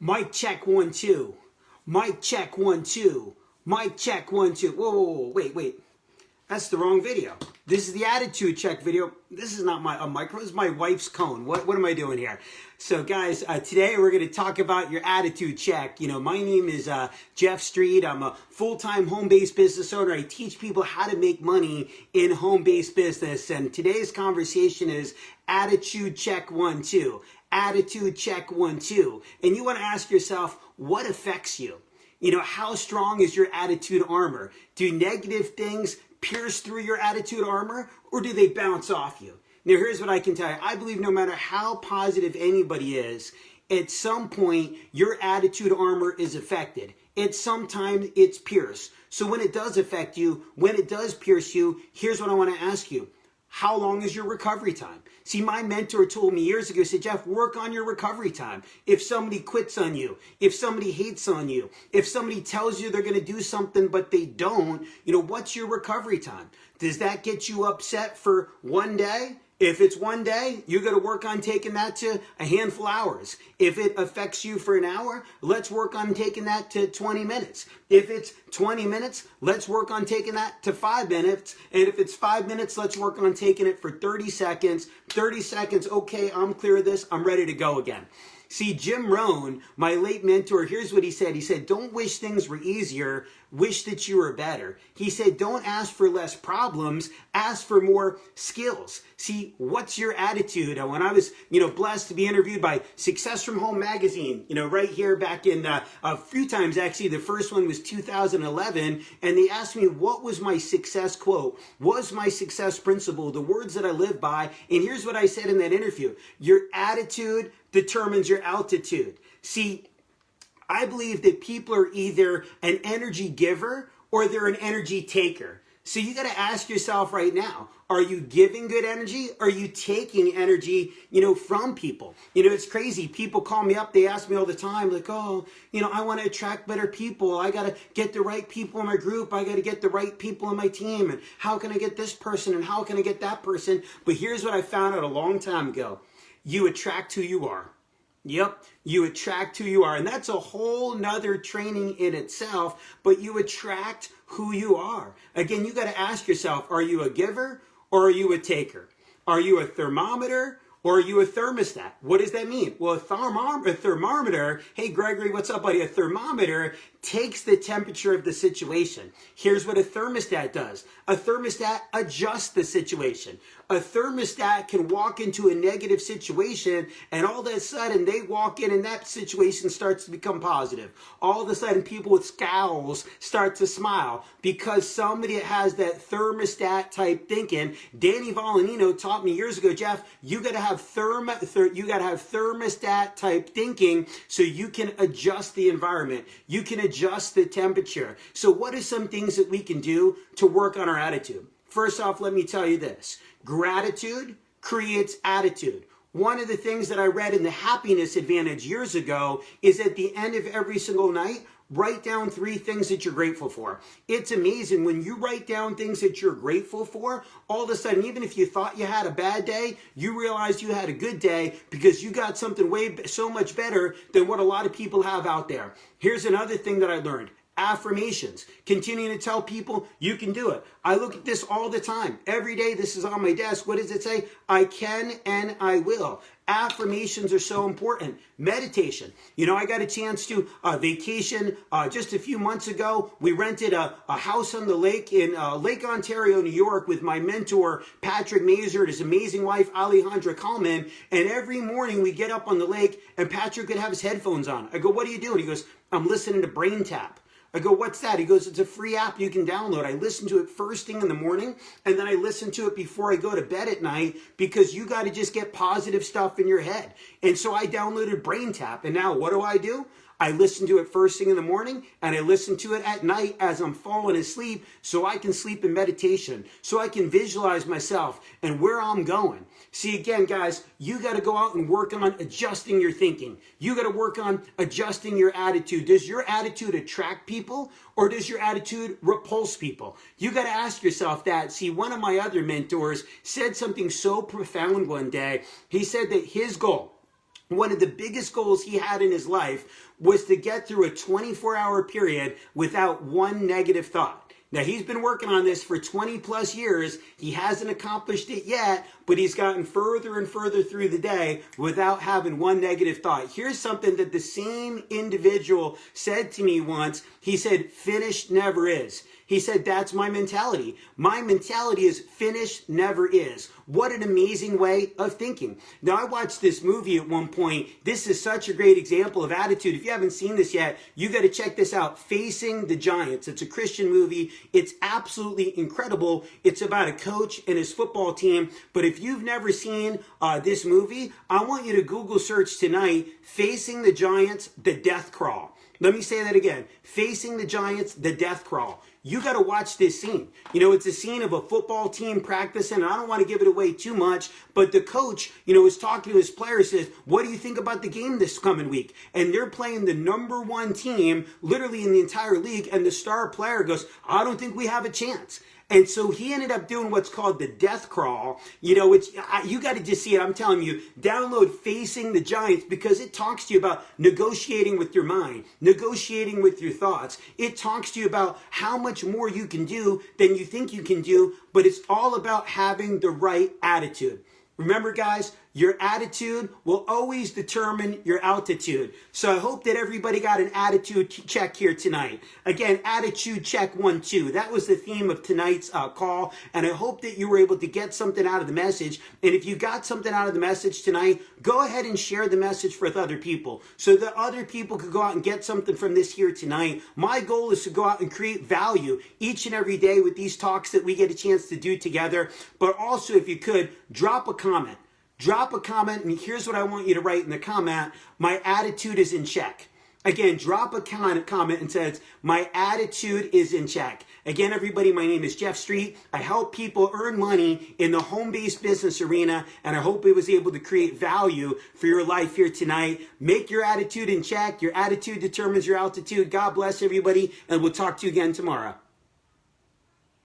Mic check 1 2. Mic check 1 2. Mic check 1 2. Whoa, wait. That's the wrong video. This is the attitude check video. This is not a microphone. This is my wife's cone. What am I doing here? So guys, today we're going to talk about your attitude check. You know, my name is Jeff Street. I'm a full-time home-based business owner. I teach people how to make money in home-based business. And today's conversation is attitude check 1 2. Attitude check 1 2. And you want to ask yourself, what affects you? You know, how strong is your attitude armor? Do negative things pierce through your attitude armor, or do they bounce off you? Now, here's what I can tell you. I believe no matter how positive anybody is, at some point, your attitude armor is affected. Sometimes it's pierced. So when it does affect you, when it does pierce you, here's what I want to ask you. How long is your recovery time? See, my mentor told me years ago, he said, Jeff, work on your recovery time. If somebody quits on you, if somebody hates on you, if somebody tells you they're going to do something but they don't, you know, what's your recovery time? Does that get you upset for one day? If it's one day, you're going to work on taking that to a handful of hours. If it affects you for an hour, let's work on taking that to 20 minutes. If it's 20 minutes, let's work on taking that to 5 minutes. And if it's 5 minutes, let's work on taking it for 30 seconds. 30 seconds, okay, I'm clear of this. I'm ready to go again. See, Jim Rohn, my late mentor, here's what he said. He said, don't wish things were easier, wish that you were better. He said, don't ask for less problems, ask for more skills. See, what's your attitude? When I was, blessed to be interviewed by Success from Home magazine, right here back in a few times, actually, the first one was 2011, and they asked me, what was my success quote? What was my success principle, the words that I live by? And here's what I said in that interview. Your attitude determines your altitude. See, I believe that people are either an energy giver or they're an energy taker. So you got to ask yourself right now, are you giving good energy? Or are you taking energy, from people? It's crazy. People call me up. They ask me all the time, like, oh, I want to attract better people. I got to get the right people in my group. I got to get the right people in my team. And how can I get this person? And how can I get that person? But here's what I found out a long time ago. You attract who you are. Yep, you attract who you are. And that's a whole nother training in itself, but you attract who you are. Again, you got to ask yourself, are you a giver or are you a taker? Are you a thermometer or are you a thermostat? What does that mean? Well, a thermometer, hey Gregory, what's up, buddy? A thermometer takes the temperature of the situation. Here's what a thermostat does. A thermostat adjusts the situation. A thermostat can walk into a negative situation and all of a sudden they walk in and that situation starts to become positive. All of a sudden people with scowls start to smile because somebody has that thermostat type thinking. Danny Volanino taught me years ago, Jeff, you got to have thermostat type thinking so you can adjust the environment. You can adjust the temperature. So what are some things that we can do to work on our attitude? First off, let me tell you this. Gratitude creates attitude. One of the things that I read in the Happiness Advantage years ago is at the end of every single night, write down 3 things that you're grateful for. It's amazing when you write down things that you're grateful for, all of a sudden, even if you thought you had a bad day, you realized you had a good day because you got something so much better than what a lot of people have out there. Here's another thing that I learned. Affirmations. Continuing to tell people you can do it. I look at this all the time. Every day this is on my desk. What does it say? I can and I will. Affirmations are so important. Meditation. I got a chance to vacation just a few months ago. We rented a house on the lake in Lake Ontario, New York with my mentor, Patrick Mazer, and his amazing wife, Alejandra Kalman. And every morning we get up on the lake and Patrick would have his headphones on. I go, what are you doing? He goes, I'm listening to Brain Tap. I go, what's that? He goes, it's a free app you can download. I listen to it first thing in the morning, and then I listen to it before I go to bed at night because you got to just get positive stuff in your head. And so I downloaded Brain Tap, and now what do? I listen to it first thing in the morning, and I listen to it at night as I'm falling asleep so I can sleep in meditation, so I can visualize myself and where I'm going. See, again, guys, you got to go out and work on adjusting your thinking. You got to work on adjusting your attitude. Does your attitude attract people or does your attitude repulse people? You got to ask yourself that. See, one of my other mentors said something so profound one day. He said that his goal one of the biggest goals he had in his life was to get through a 24-hour period without one negative thought. Now, he's been working on this for 20 plus years. He hasn't accomplished it yet, but he's gotten further and further through the day without having one negative thought. Here's something that the same individual said to me once. He said, "Finished never is." He said, "That's my mentality. My mentality is finished never is." What an amazing way of thinking. Now, I watched this movie at one point. This is such a great example of attitude. If you haven't seen this yet, you got to check this out. Facing the Giants. It's a Christian movie. It's absolutely incredible. It's about a coach and his football team. But if you've never seen this movie, I want you to Google search tonight, Facing the Giants, The Death Crawl. Let me say that again. Facing the Giants, The Death Crawl. You got to watch this scene. You know, it's a scene of a football team practicing. And I don't want to give it away too much, but the coach, is talking to his players, says, "What do you think about the game this coming week?" And they're playing the #1 team, literally in the entire league. And the star player goes, "I don't think we have a chance." And so he ended up doing what's called the death crawl. You got to just see it. I'm telling you, download Facing the Giants, because it talks to you about negotiating with your mind, negotiating with your thoughts. It talks to you about how much more you can do than you think you can do, but it's all about having the right attitude. Remember, guys, your attitude will always determine your altitude. So I hope that everybody got an attitude check here tonight. Again, attitude check 1, 2. That was the theme of tonight's call. And I hope that you were able to get something out of the message. And if you got something out of the message tonight, go ahead and share the message with other people so that other people could go out and get something from this here tonight. My goal is to go out and create value each and every day with these talks that we get a chance to do together. But also, if you could, drop a comment. Drop a comment, and here's what I want you to write in the comment. My attitude is in check. Again, drop a comment and says, "My attitude is in check." Again, everybody, my name is Jeff Street. I help people earn money in the home-based business arena, and I hope it was able to create value for your life here tonight. Make your attitude in check. Your attitude determines your altitude. God bless everybody, and we'll talk to you again tomorrow.